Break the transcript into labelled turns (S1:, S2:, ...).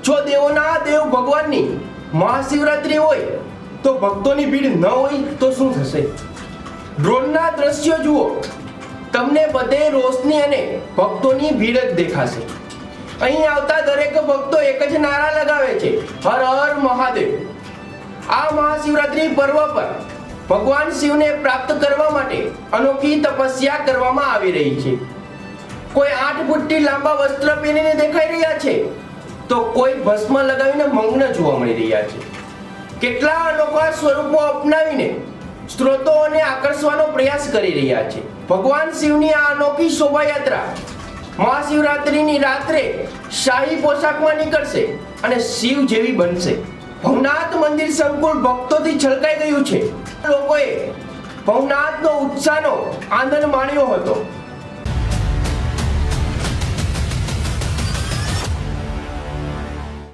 S1: જો દેવોના દેવ ભગવાનની મહાશિવરાત્રી હોય તો ભક્તોની ભીડ ન હોય તો શું થશે? ડ્રોનના દ્રશ્યો જુઓ, તમને બધે રોશની અને ભક્તોની ભીડ જ દેખાશે. અહીં આવતા દરેક ભક્તો એક જ નારા લગાવે છે, હર હર મહાદેવ. આ મહાશિવરાત્રી પર્વ પર ભગવાન શિવને પ્રાપ્ત કરવા માટે અનોખી તપસ્યા કરવામાં આવી રહી છે. કોઈ 8 ફૂટથી લાંબા વસ્ત્ર પહેરીને દેખાઈ રહ્યા છે તો કોઈ ભસ્મ લગાવીને મગ્ન જોવા મળી રહ્યા છે. કેટલા અનોખા સ્વરૂપો અપનાવીને સ્ત્રોતોને આકર્ષવાનો પ્રયાસ કરી રહ્યા છે. ભગવાન શિવની આ અનોખી શોભાયાત્રા મહાશિવરાત્રીની રાત્રે શાહી પોશાકમાં નીકળશે અને શિવ જેવી બનશે. ભવનાથ મંદિર સંકુલ ભક્તોથી છલકાઈ ગયું છે. લોકોએ ભવનાથનો ઉત્સાહનો આનંદ માણ્યો હતો.